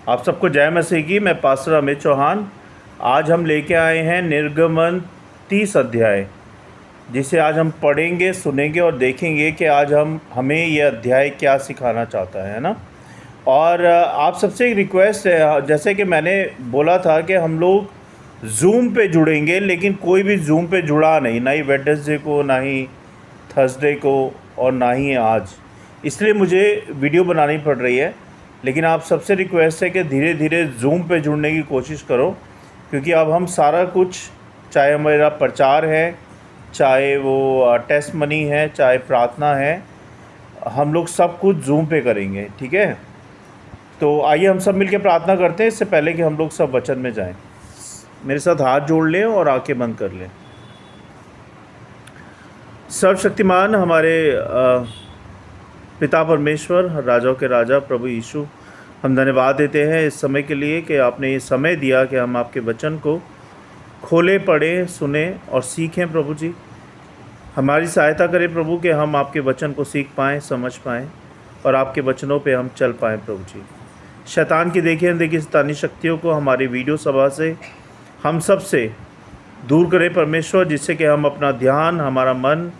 आप सबको जय मसीह की। मैं पास्टर अमित चौहान। आज हम लेके आए हैं निर्गमन 30 अध्याय, जिसे आज हम पढ़ेंगे, सुनेंगे और देखेंगे कि आज हमें ये अध्याय क्या सिखाना चाहता है ना। और आप सबसे एक रिक्वेस्ट है, जैसे कि मैंने बोला था कि हम लोग जूम पे जुड़ेंगे, लेकिन कोई भी जूम पे जुड़ा नहीं, ना ही वेडनेसडे को, ना ही थर्सडे को और ना ही आज। इसलिए मुझे वीडियो बनानी पड़ रही है। लेकिन आप सबसे रिक्वेस्ट है कि धीरे धीरे जूम पे जुड़ने की कोशिश करो, क्योंकि अब हम सारा कुछ, चाहे हमारा प्रचार है, चाहे वो टेस्ट मनी है, चाहे प्रार्थना है, हम लोग सब कुछ जूम पे करेंगे। ठीक है, तो आइए हम सब मिलकर प्रार्थना करते हैं इससे पहले कि हम लोग सब वचन में जाएं। मेरे साथ हाथ जोड़ लें और आंखें बंद कर लें। सर्वशक्तिमान हमारे पिता परमेश्वर, राजाओं के राजा प्रभु यीशु, हम धन्यवाद देते हैं इस समय के लिए कि आपने ये समय दिया कि हम आपके वचन को खोले, पढ़ें, सुने और सीखें। प्रभु जी, हमारी सहायता करें प्रभु कि हम आपके वचन को सीख पाएँ, समझ पाएँ और आपके वचनों पे हम चल पाएँ। प्रभु जी, शैतान की देखी अनदेखी शैतानी शक्तियों को हमारी वीडियो सभा से, हम सब से दूर करें परमेश्वर, जिससे कि हम अपना ध्यान, हमारा मन,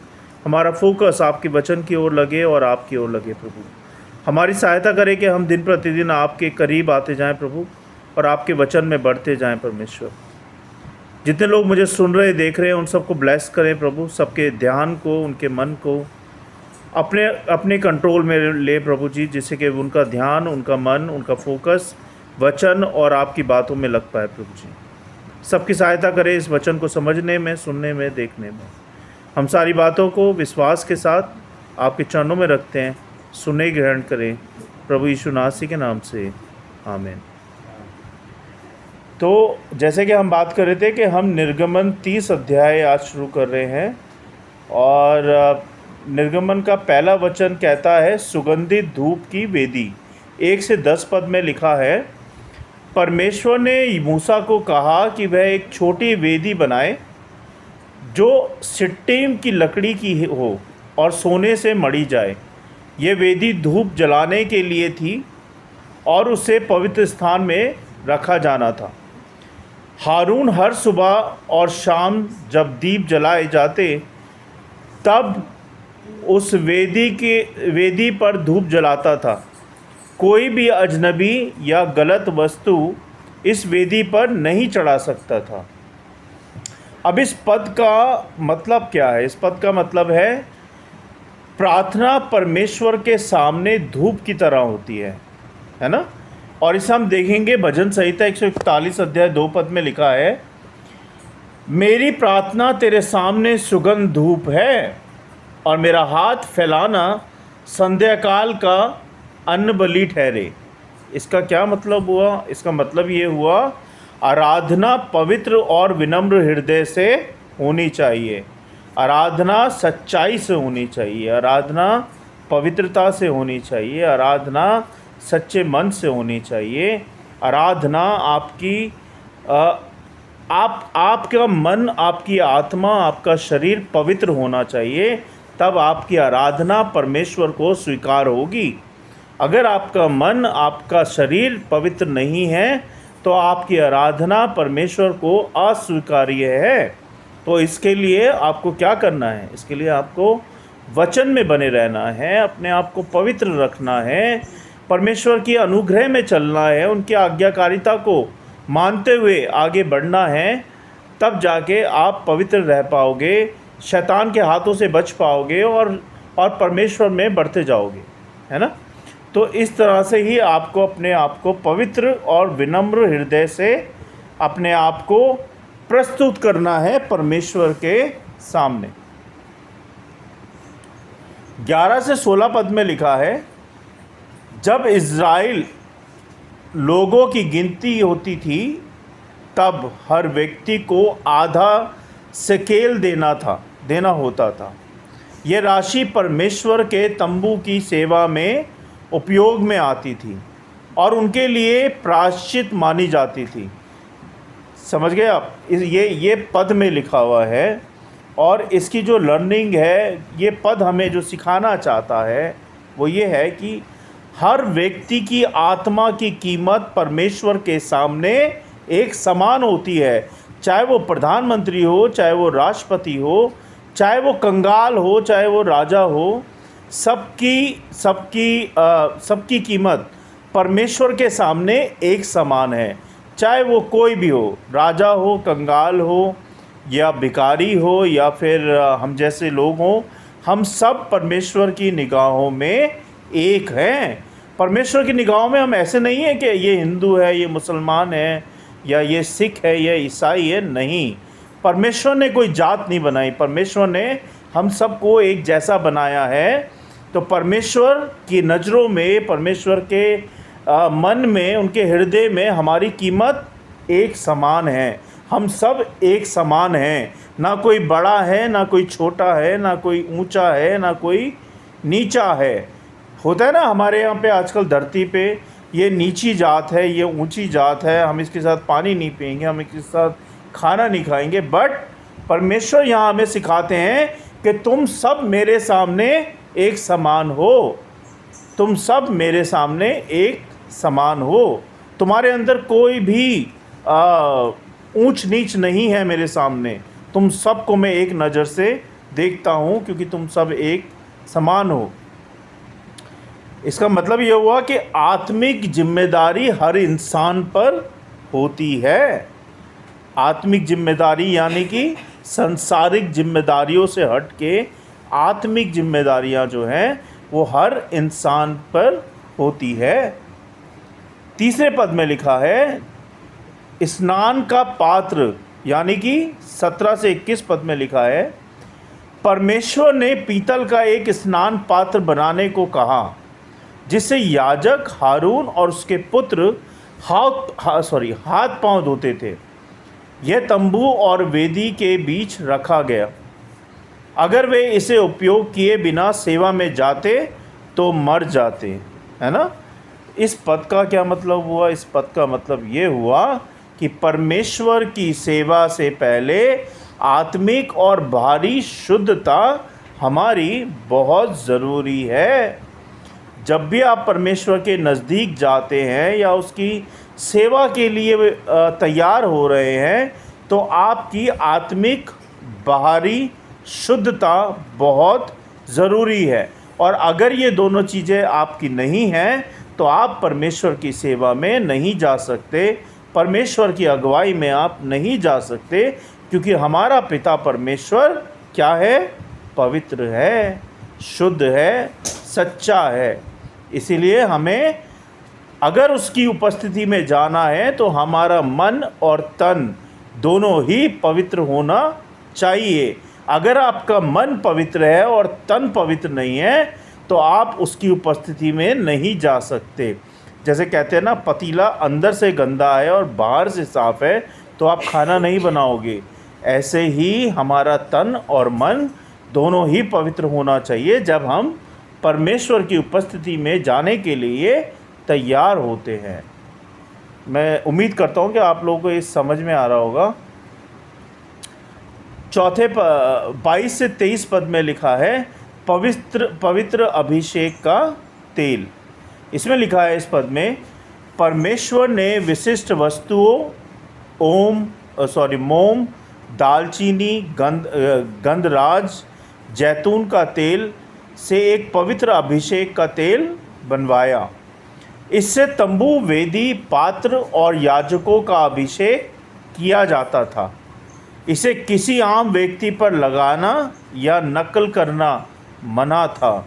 हमारा फोकस आपके वचन की ओर लगे और आपकी ओर लगे। प्रभु, हमारी सहायता करें कि हम दिन प्रतिदिन आपके करीब आते जाएं प्रभु, और आपके वचन में बढ़ते जाएं परमेश्वर। जितने लोग मुझे सुन रहे, देख रहे हैं, उन सबको ब्लेस करें प्रभु। सबके ध्यान को, उनके मन को अपने अपने कंट्रोल में ले प्रभु जी, जिससे कि उनका ध्यान, उनका मन, उनका फोकस वचन और आपकी बातों में लग पाए। प्रभु जी, सबकी सहायता करें इस वचन को समझने में, सुनने में, देखने में। हम सारी बातों को विश्वास के साथ आपके चरणों में रखते हैं। सुने, ग्रहण करें प्रभु यीशु नासी के नाम से, आमीन। तो जैसे कि हम बात कर रहे थे कि हम निर्गमन 30 अध्याय आज शुरू कर रहे हैं, और निर्गमन का पहला वचन कहता है, सुगंधित धूप की वेदी। 1 से 10 पद में लिखा है, परमेश्वर ने मूसा को कहा कि वह एक छोटी वेदी बनाए जो सिट्टीम की लकड़ी की हो और सोने से मढ़ी जाए। ये वेदी धूप जलाने के लिए थी और उसे पवित्र स्थान में रखा जाना था। हारून हर सुबह और शाम जब दीप जलाए जाते, तब उस वेदी पर धूप जलाता था। कोई भी अजनबी या गलत वस्तु इस वेदी पर नहीं चढ़ा सकता था। अब इस पद का मतलब क्या है? इस पद का मतलब है, प्रार्थना परमेश्वर के सामने धूप की तरह होती है ना। और इसे हम देखेंगे भजन संहिता 141 अध्याय 2 पद में लिखा है, मेरी प्रार्थना तेरे सामने सुगंध धूप है और मेरा हाथ फैलाना संध्या काल का अन्न बलि ठहरे। इसका क्या मतलब हुआ? इसका मतलब ये हुआ, आराधना पवित्र और विनम्र हृदय से होनी चाहिए। आराधना सच्चाई से होनी चाहिए। आराधना पवित्रता से होनी चाहिए। आराधना सच्चे मन से होनी चाहिए। आराधना आपका मन, आपकी आत्मा, आपका शरीर पवित्र होना चाहिए, तब आपकी आराधना परमेश्वर को स्वीकार होगी। अगर आपका मन, आपका शरीर पवित्र नहीं है, तो आपकी आराधना परमेश्वर को अस्वीकार्य है। तो इसके लिए आपको क्या करना है? इसके लिए आपको वचन में बने रहना है, अपने आप को पवित्र रखना है, परमेश्वर की अनुग्रह में चलना है, उनकी आज्ञाकारिता को मानते हुए आगे बढ़ना है। तब जाके आप पवित्र रह पाओगे, शैतान के हाथों से बच पाओगे और परमेश्वर में बढ़ते जाओगे, है ना। तो इस तरह से ही आपको अपने आप को पवित्र और विनम्र हृदय से अपने आप को प्रस्तुत करना है परमेश्वर के सामने। 11 से 16 पद में लिखा है, जब इज़राइल लोगों की गिनती होती थी, तब हर व्यक्ति को आधा शेकेल देना होता था। यह राशि परमेश्वर के तंबू की सेवा में उपयोग में आती थी और उनके लिए प्रायश्चित मानी जाती थी। समझ गए आप? ये पद में लिखा हुआ है, और इसकी जो लर्निंग है, ये पद हमें जो सिखाना चाहता है वो ये है कि हर व्यक्ति की आत्मा की कीमत परमेश्वर के सामने एक समान होती है, चाहे वो प्रधानमंत्री हो, चाहे वो राष्ट्रपति हो, चाहे वो कंगाल हो, चाहे वो राजा हो। सबकी कीमत परमेश्वर के सामने एक समान है, चाहे वो कोई भी हो, राजा हो, कंगाल हो, या भिखारी हो, या फिर हम जैसे लोग हों। हम सब परमेश्वर की निगाहों में एक हैं। परमेश्वर की निगाहों में हम ऐसे नहीं हैं कि ये हिंदू है, ये मुसलमान है, या ये सिख है, ये ईसाई है। नहीं, परमेश्वर ने कोई जात नहीं बनाई, परमेश्वर ने हम सबको एक जैसा बनाया है। तो परमेश्वर की नज़रों में, परमेश्वर के मन में, उनके हृदय में हमारी कीमत एक समान है। हम सब एक समान हैं, ना कोई बड़ा है, ना कोई छोटा है, ना कोई ऊंचा है, ना कोई नीचा है। होता है ना हमारे यहाँ पे आजकल धरती पे, ये नीची जात है, ये ऊंची जात है, हम इसके साथ पानी नहीं पिएंगे, हम इसके साथ खाना नहीं खाएंगे। बट परमेश्वर यहाँ हमें सिखाते हैं कि तुम सब मेरे सामने एक समान हो, तुम सब मेरे सामने एक समान हो। तुम्हारे अंदर कोई भी ऊंच नीच नहीं है मेरे सामने। तुम सबको मैं एक नज़र से देखता हूँ, क्योंकि तुम सब एक समान हो। इसका मतलब ये हुआ कि आत्मिक जिम्मेदारी हर इंसान पर होती है। आत्मिक जिम्मेदारी यानी कि सांसारिक जिम्मेदारियों से हट के आत्मिक जिम्मेदारियां जो हैं वो हर इंसान पर होती है। तीसरे पद में लिखा है स्नान का पात्र, यानी कि 17 से 21 पद में लिखा है, परमेश्वर ने पीतल का एक स्नान पात्र बनाने को कहा, जिससे याजक हारून और उसके पुत्र हाथ पांव धोते थे। यह तंबू और वेदी के बीच रखा गया। अगर वे इसे उपयोग किए बिना सेवा में जाते तो मर जाते, है ना। इस पद का क्या मतलब हुआ? इस पद का मतलब ये हुआ कि परमेश्वर की सेवा से पहले आत्मिक और बाहरी शुद्धता हमारी बहुत ज़रूरी है। जब भी आप परमेश्वर के नज़दीक जाते हैं या उसकी सेवा के लिए तैयार हो रहे हैं, तो आपकी आत्मिक बाहरी शुद्धता बहुत ज़रूरी है। और अगर ये दोनों चीज़ें आपकी नहीं हैं तो आप परमेश्वर की सेवा में नहीं जा सकते, परमेश्वर की अगुवाई में आप नहीं जा सकते, क्योंकि हमारा पिता परमेश्वर क्या है? पवित्र है, शुद्ध है, सच्चा है। इसीलिए हमें अगर उसकी उपस्थिति में जाना है तो हमारा मन और तन दोनों ही पवित्र होना चाहिए। अगर आपका मन पवित्र है और तन पवित्र नहीं है तो आप उसकी उपस्थिति में नहीं जा सकते। जैसे कहते हैं ना, पतीला अंदर से गंदा है और बाहर से साफ़ है तो आप खाना नहीं बनाओगे। ऐसे ही हमारा तन और मन दोनों ही पवित्र होना चाहिए जब हम परमेश्वर की उपस्थिति में जाने के लिए तैयार होते हैं। मैं उम्मीद करता हूँ कि आप लोगों को ये समझ में आ रहा होगा। चौथे 22 से 23 पद में लिखा है पवित्र अभिषेक का तेल। इसमें लिखा है इस पद में, परमेश्वर ने विशिष्ट वस्तुओं मोम, दालचीनी, गंधराज, जैतून का तेल से एक पवित्र अभिषेक का तेल बनवाया। इससे तंबू, वेदी, पात्र और याजकों का अभिषेक किया जाता था। इसे किसी आम व्यक्ति पर लगाना या नकल करना मना था।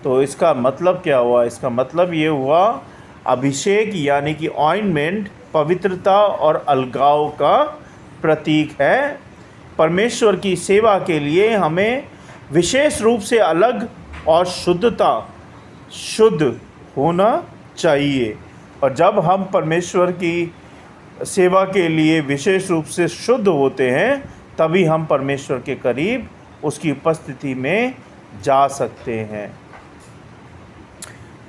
तो इसका मतलब क्या हुआ? इसका मतलब ये हुआ, अभिषेक यानी कि ऑइंटमेंट पवित्रता और अलगाव का प्रतीक है। परमेश्वर की सेवा के लिए हमें विशेष रूप से अलग और शुद्ध होना चाहिए। और जब हम परमेश्वर की सेवा के लिए विशेष रूप से शुद्ध होते हैं तभी हम परमेश्वर के करीब उसकी उपस्थिति में जा सकते हैं।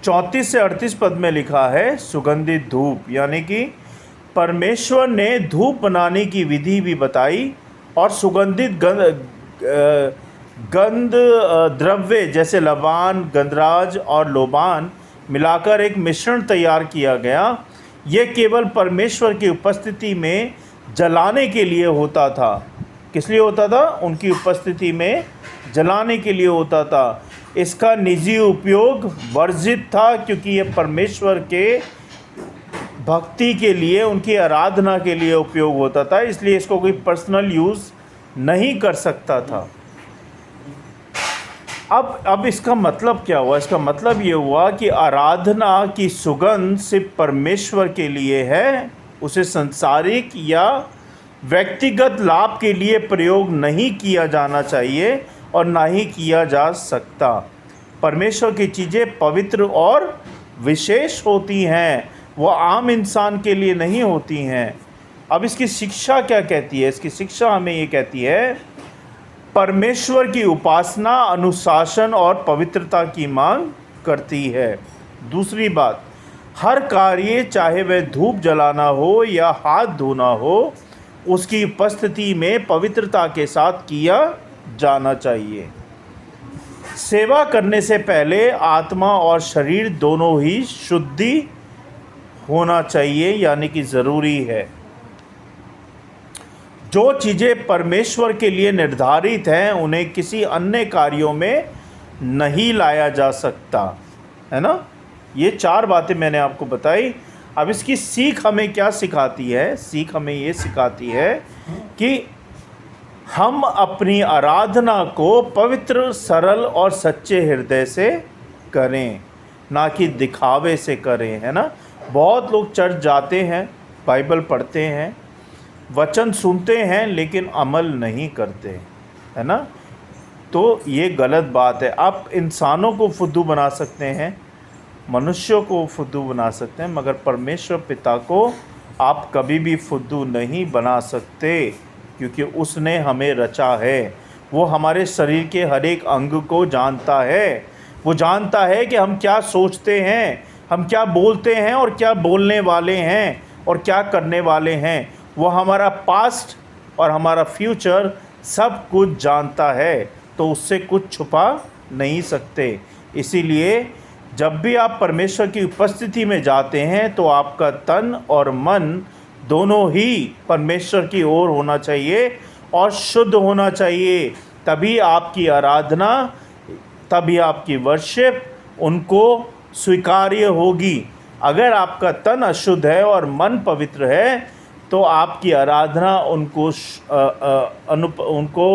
34 से 38 पद में लिखा है सुगंधित धूप, यानी कि परमेश्वर ने धूप बनाने की विधि भी बताई और सुगंधित गंध द्रव्य जैसे लबान, गंधराज और लोबान मिलाकर एक मिश्रण तैयार किया गया। यह केवल परमेश्वर की उपस्थिति में जलाने के लिए होता था। किस लिए होता था? उनकी उपस्थिति में जलाने के लिए होता था। इसका निजी उपयोग वर्जित था, क्योंकि यह परमेश्वर के भक्ति के लिए, उनकी आराधना के लिए उपयोग होता था, इसलिए इसको कोई पर्सनल यूज़ नहीं कर सकता था। अब इसका मतलब क्या हुआ? इसका मतलब ये हुआ कि आराधना की सुगंध सिर्फ परमेश्वर के लिए है, उसे सांसारिक या व्यक्तिगत लाभ के लिए प्रयोग नहीं किया जाना चाहिए और ना ही किया जा सकता। परमेश्वर की चीज़ें पवित्र और विशेष होती हैं, वो आम इंसान के लिए नहीं होती हैं। अब इसकी शिक्षा क्या कहती है? इसकी शिक्षा हमें ये कहती है, परमेश्वर की उपासना अनुशासन और पवित्रता की मांग करती है। दूसरी बात, हर कार्य, चाहे वह धूप जलाना हो या हाथ धोना हो, उसकी उपस्थिति में पवित्रता के साथ किया जाना चाहिए। सेवा करने से पहले आत्मा और शरीर दोनों ही शुद्धि होना चाहिए, यानी कि ज़रूरी है। जो चीज़ें परमेश्वर के लिए निर्धारित हैं उन्हें किसी अन्य कार्यों में नहीं लाया जा सकता, है ना। ये 4 बातें मैंने आपको बताई। अब इसकी सीख हमें क्या सिखाती है? सीख हमें ये सिखाती है कि हम अपनी आराधना को पवित्र, सरल और सच्चे हृदय से करें, ना कि दिखावे से करें, है ना। बहुत लोग चर्च जाते हैं, बाइबल पढ़ते हैं, वचन सुनते हैं, लेकिन अमल नहीं करते, है ना। तो ये गलत बात है। आप इंसानों को फुद्दू बना सकते हैं, मनुष्यों को फुद्दू बना सकते हैं, मगर परमेश्वर पिता को आप कभी भी फुद्दू नहीं बना सकते, क्योंकि उसने हमें रचा है। वो हमारे शरीर के हर एक अंग को जानता है। वो जानता है कि हम क्या सोचते हैं, हम क्या बोलते हैं और क्या बोलने वाले हैं और क्या करने वाले हैं। वो हमारा पास्ट और हमारा फ्यूचर सब कुछ जानता है, तो उससे कुछ छुपा नहीं सकते। इसीलिए जब भी आप परमेश्वर की उपस्थिति में जाते हैं तो आपका तन और मन दोनों ही परमेश्वर की ओर होना चाहिए और शुद्ध होना चाहिए। तभी आपकी आराधना, तभी आपकी वर्शिप उनको स्वीकार्य होगी। अगर आपका तन अशुद्ध है और मन पवित्र है तो आपकी आराधना उनको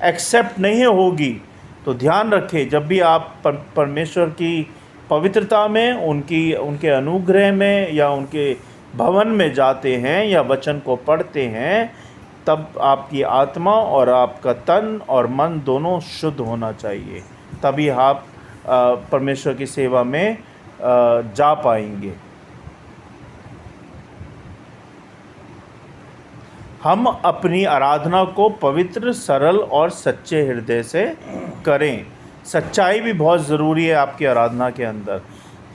एक्सेप्ट नहीं होगी। तो ध्यान रखें, जब भी आप परमेश्वर की पवित्रता में, उनके अनुग्रह में या उनके भवन में जाते हैं या वचन को पढ़ते हैं, तब आपकी आत्मा और आपका तन और मन दोनों शुद्ध होना चाहिए। तभी आप परमेश्वर की सेवा में जा पाएंगे। हम अपनी आराधना को पवित्र, सरल और सच्चे हृदय से करें। सच्चाई भी बहुत ज़रूरी है आपकी आराधना के अंदर।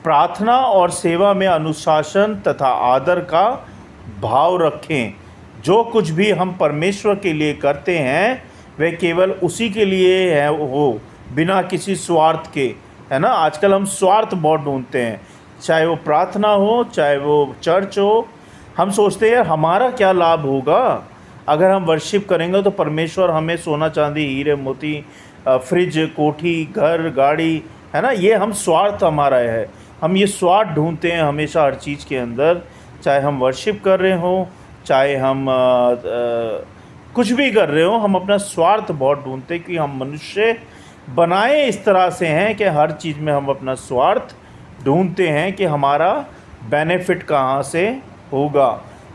प्रार्थना और सेवा में अनुशासन तथा आदर का भाव रखें। जो कुछ भी हम परमेश्वर के लिए करते हैं वह केवल उसी के लिए है हो, बिना किसी स्वार्थ के, है ना। आजकल हम स्वार्थ बहुत ढूंढते हैं, चाहे वो प्रार्थना हो, चाहे वो चर्च हो। हम सोचते हैं हमारा क्या लाभ होगा अगर हम वर्शिप करेंगे तो परमेश्वर हमें सोना चांदी, हीरे मोती, फ्रिज, कोठी, घर, गाड़ी, है ना। ये हम स्वार्थ हमारा है। हम ये स्वार्थ ढूंढते हैं हमेशा हर चीज़ के अंदर, चाहे हम वर्शिप कर रहे हों, चाहे हम कुछ भी कर रहे हो। हम अपना स्वार्थ बहुत ढूंढते हैं कि हम मनुष्य बनाए इस तरह से हैं कि हर चीज़ में हम अपना स्वार्थ ढूंढते हैं कि हमारा बेनिफिट कहाँ से होगा।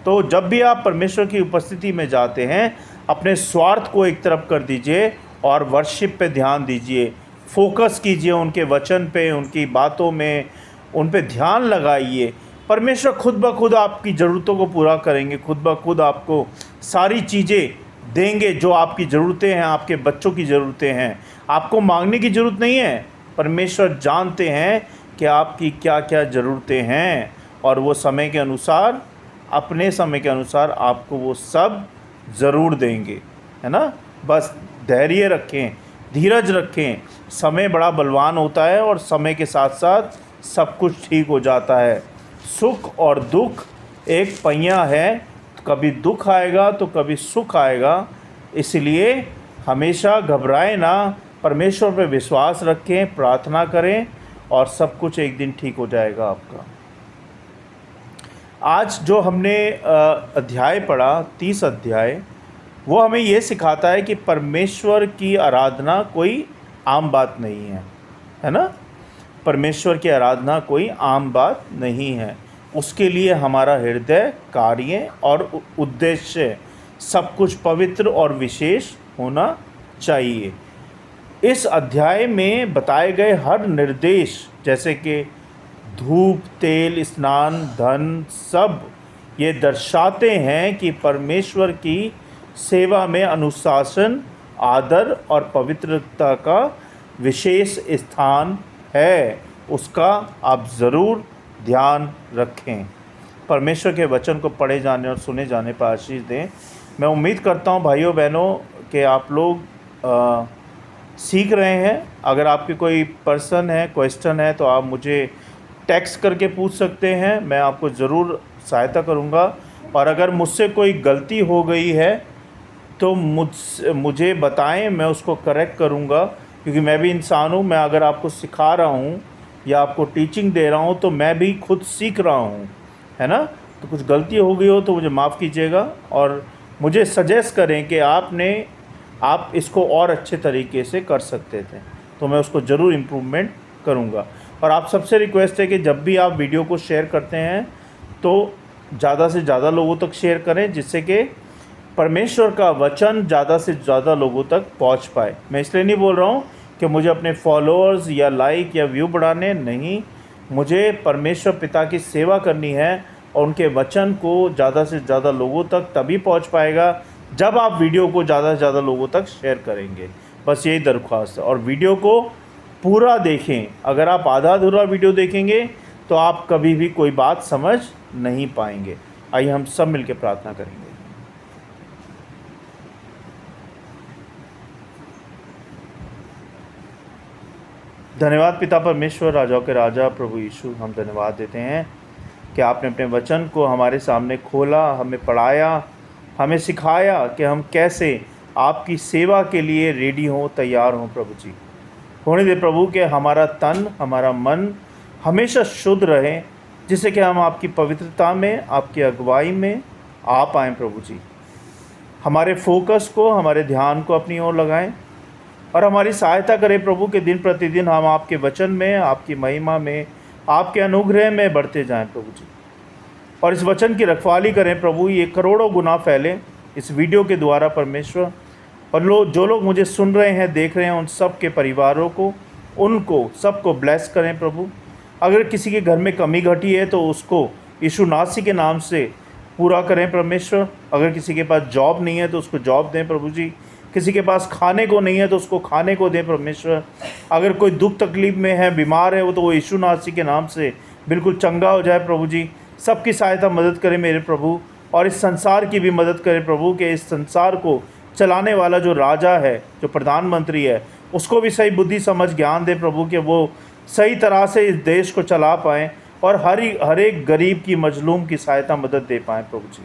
तो जब भी आप परमेश्वर की उपस्थिति में जाते हैं, अपने स्वार्थ को एक तरफ कर दीजिए और वर्शिप पे ध्यान दीजिए, फोकस कीजिए उनके वचन पे, उनकी बातों में, उन पे ध्यान लगाइए। परमेश्वर खुद ब खुद आपकी ज़रूरतों को पूरा करेंगे, खुद ब खुद आपको सारी चीज़ें देंगे जो आपकी ज़रूरतें हैं, आपके बच्चों की ज़रूरतें हैं। आपको मांगने की ज़रूरत नहीं है, परमेश्वर जानते हैं कि आपकी क्या क्या ज़रूरतें हैं और वो समय के अनुसार, अपने समय के अनुसार आपको वो सब ज़रूर देंगे, है ना। बस धैर्य रखें, धीरज रखें। समय बड़ा बलवान होता है और समय के साथ साथ सब कुछ ठीक हो जाता है। सुख और दुख एक पहिया है, कभी दुख आएगा तो कभी सुख आएगा, इसलिए हमेशा घबराएं ना, परमेश्वर पर विश्वास रखें, प्रार्थना करें और सब कुछ एक दिन ठीक हो जाएगा आपका। आज जो हमने अध्याय पढ़ा 30 अध्याय, वो हमें ये सिखाता है कि परमेश्वर की आराधना कोई आम बात नहीं है ना। परमेश्वर की आराधना कोई आम बात नहीं है। उसके लिए हमारा हृदय, कार्य और उद्देश्य सब कुछ पवित्र और विशेष होना चाहिए। इस अध्याय में बताए गए हर निर्देश, जैसे कि धूप, तेल, स्नान, धन, सब ये दर्शाते हैं कि परमेश्वर की सेवा में अनुशासन, आदर और पवित्रता का विशेष स्थान है। उसका आप ज़रूर ध्यान रखें। परमेश्वर के वचन को पढ़े जाने और सुने जाने पर आशीष दें। मैं उम्मीद करता हूँ भाइयों बहनों कि आप लोग सीख रहे हैं। अगर आपकी कोई पर्सन है, क्वेश्चन है, तो आप मुझे टेक्स्ट करके पूछ सकते हैं, मैं आपको ज़रूर सहायता करूँगा। और अगर मुझसे कोई गलती हो गई है तो मुझे बताएं, मैं उसको करेक्ट करूँगा, क्योंकि मैं भी इंसान हूँ। मैं अगर आपको सिखा रहा हूँ या आपको टीचिंग दे रहा हूँ तो मैं भी खुद सीख रहा हूँ, है ना। तो कुछ गलती हो गई हो तो मुझे माफ़ कीजिएगा और मुझे सजेस्ट करें कि आप इसको और अच्छे तरीके से कर सकते थे, तो मैं उसको ज़रूर इम्प्रूवमेंट करूँगा। और आप सबसे रिक्वेस्ट है कि जब भी आप वीडियो को शेयर करते हैं तो ज़्यादा से ज़्यादा लोगों तक शेयर करें, जिससे कि परमेश्वर का वचन ज़्यादा से ज़्यादा लोगों तक पहुंच पाए। मैं इसलिए नहीं बोल रहा हूं कि मुझे अपने फॉलोअर्स या लाइक या व्यू बढ़ाने, नहीं, मुझे परमेश्वर पिता की सेवा करनी है और उनके वचन को ज़्यादा से ज़्यादा लोगों तक तभी पहुंच पाएगा जब आप वीडियो को ज़्यादा से ज़्यादा लोगों तक शेयर करेंगे। बस यही दरख्वास्त है। और वीडियो को पूरा देखें। अगर आप आधा अधूरा वीडियो देखेंगे तो आप कभी भी कोई बात समझ नहीं पाएंगे। आइए हम सब मिलकर प्रार्थना करेंगे। धन्यवाद पिता परमेश्वर, राजाओं के राजा, प्रभु यीशु, हम धन्यवाद देते हैं कि आपने अपने वचन को हमारे सामने खोला, हमें पढ़ाया, हमें सिखाया कि हम कैसे आपकी सेवा के लिए रेडी हों, तैयार हों। प्रभु जी, होने दे प्रभु कि हमारा तन, हमारा मन हमेशा शुद्ध रहे, जिससे कि हम आपकी पवित्रता में, आपकी अगुवाई में आ पाएँ। प्रभु जी, हमारे फोकस को, हमारे ध्यान को अपनी ओर लगाएं और हमारी सहायता करें प्रभु कि दिन प्रतिदिन हम आपके वचन में, आपकी महिमा में, आपके अनुग्रह में बढ़ते जाएं प्रभु जी। और इस वचन की रखवाली करें प्रभु, ये करोड़ों गुना फैले इस वीडियो के द्वारा परमेश्वर। और जो लोग मुझे सुन रहे हैं, देख रहे हैं, उन सब के परिवारों को, उनको सबको ब्लेस करें प्रभु। अगर किसी के घर में कमी घटी है तो उसको यीशु नासी के नाम से पूरा करें परमेश्वर। अगर किसी के पास जॉब नहीं है तो उसको जॉब दें प्रभु जी। किसी के पास खाने को नहीं है तो उसको खाने को दें परमेश्वर। अगर कोई दुख तकलीफ़ में है, बीमार है, वो तो वो यीशु नासी के नाम से बिल्कुल चंगा हो जाए प्रभु जी। सबकी सहायता मदद करें मेरे प्रभु, और इस संसार की भी मदद करें प्रभु कि इस संसार को चलाने वाला जो राजा है, जो प्रधानमंत्री है, उसको भी सही बुद्धि समझ ज्ञान दे प्रभु कि वो सही तरह से इस देश को चला पाएँ और हर एक गरीब की, मजलूम की सहायता मदद दे पाएँ प्रभु जी।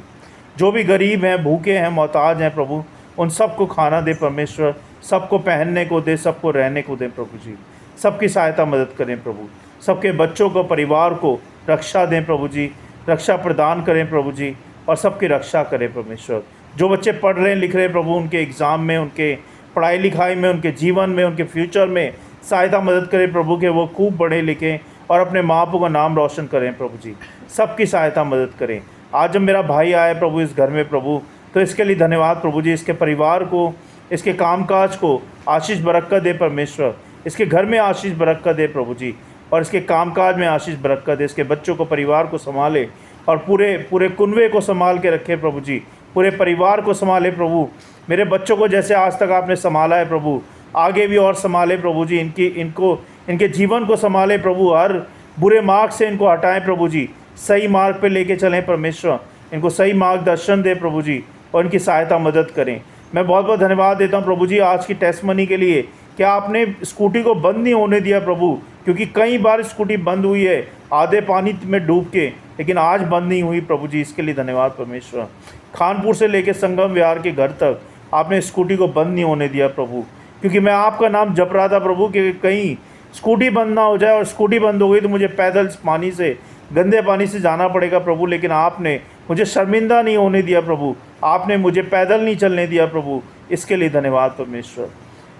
जो भी गरीब हैं, भूखे हैं, मोहताज हैं प्रभु, उन सबको खाना दे परमेश्वर, सबको पहनने को दे, सबको रहने को दे प्रभु जी। सबकी सहायता मदद करें प्रभु। सबके बच्चों को, परिवार को रक्षा दें प्रभु जी, रक्षा प्रदान करें प्रभु जी, और सबकी रक्षा करें परमेश्वर। जो बच्चे पढ़ रहे हैं, लिख रहे हैं प्रभु, उनके एग्ज़ाम में, उनके पढ़ाई लिखाई में, उनके जीवन में, उनके फ्यूचर में सहायता मदद करें प्रभु कि वो खूब पढ़े लिखें और अपने माँ बाप का नाम रोशन करें प्रभु जी। सबकी सहायता मदद करें। आज जब मेरा भाई आया प्रभु इस घर में प्रभु, तो इसके लिए धन्यवाद प्रभु जी। इसके परिवार को, इसके कामकाज को आशीष बरकत दे परमेश्वर। इसके घर में आशीष बरकत दे प्रभु जी, और इसके कामकाज में आशीष बरकत दे। इसके बच्चों को, परिवार को संभाले और पूरे कुनबे को संभाल के रखे प्रभु जी। पूरे परिवार को संभाले प्रभु। मेरे बच्चों को जैसे आज तक आपने संभाला है प्रभु, आगे भी और संभाले प्रभु जी। इनके जीवन को संभाले प्रभु। हर बुरे मार्ग से इनको हटाएं प्रभु जी, सही मार्ग पे लेके चलें परमेश्वर। इनको सही मार्गदर्शन दे प्रभु जी और इनकी सहायता मदद करें। मैं बहुत बहुत धन्यवाद देता हूं प्रभु जी आज की टेस्टमनी के लिए, कि आपने स्कूटी को बंद नहीं होने दिया प्रभु। क्योंकि कई बार स्कूटी बंद हुई है आधे पानी में डूब के, लेकिन आज बंद नहीं हुई प्रभु जी, इसके लिए धन्यवाद परमेश्वर। खानपुर से लेकर संगम विहार के घर तक आपने स्कूटी को बंद नहीं होने दिया प्रभु, क्योंकि मैं आपका नाम जप रहा था प्रभु कि कहीं स्कूटी बंद ना हो जाए, और स्कूटी बंद हो गई तो मुझे पैदल पानी से, गंदे पानी से जाना पड़ेगा प्रभु। लेकिन आपने मुझे शर्मिंदा नहीं होने दिया प्रभु, आपने मुझे पैदल नहीं चलने दिया प्रभु, इसके लिए धन्यवाद परमेश्वर।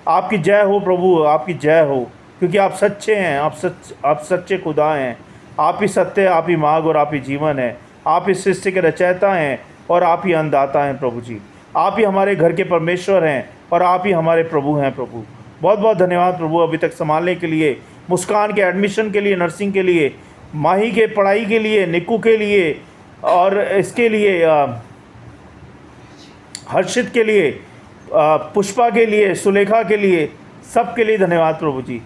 आपकी जय हो प्रभु, आपकी जय हो, क्योंकि आप सच्चे हैं, आप सच्चे खुदा हैं। आप ही सत्य, आप ही मार्ग और आप ही जीवन है। आप इस सृष्टि के रचयिता हैं और आप ही अन्नदाता हैं प्रभु जी। आप ही हमारे घर के परमेश्वर हैं और आप ही हमारे प्रभु हैं प्रभु। बहुत बहुत धन्यवाद प्रभु, अभी तक संभालने के लिए, मुस्कान के एडमिशन के लिए, नर्सिंग के लिए, माही के पढ़ाई के लिए, निक्कू के लिए, और इसके लिए हर्षित के लिए, पुष्पा के लिए, सुलेखा के लिए, सब के लिए धन्यवाद प्रभु जी।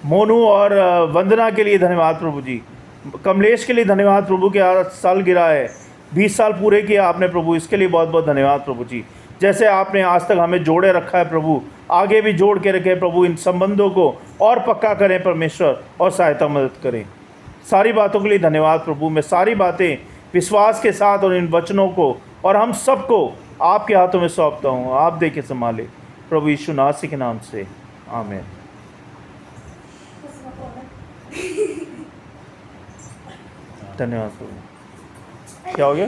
मोनू और वंदना के लिए धन्यवाद प्रभु जी। कमलेश के लिए धन्यवाद प्रभु कि आज साल गिरा है, 20 साल पूरे किए आपने प्रभु, इसके लिए बहुत बहुत धन्यवाद प्रभु जी। जैसे आपने आज तक हमें जोड़े रखा है प्रभु, आगे भी जोड़ के रखे प्रभु, इन संबंधों को और पक्का करें परमेश्वर, और सहायता मदद करें। सारी बातों के लिए धन्यवाद प्रभु। मैं सारी बातें विश्वास के साथ और इन वचनों को और हम सबको आपके हाथों में सौंपता हूँ, आप देके संभाले प्रभु यीशु नासरी के नाम से, आमीन। धन्यवाद प्रभु। क्या हो गया?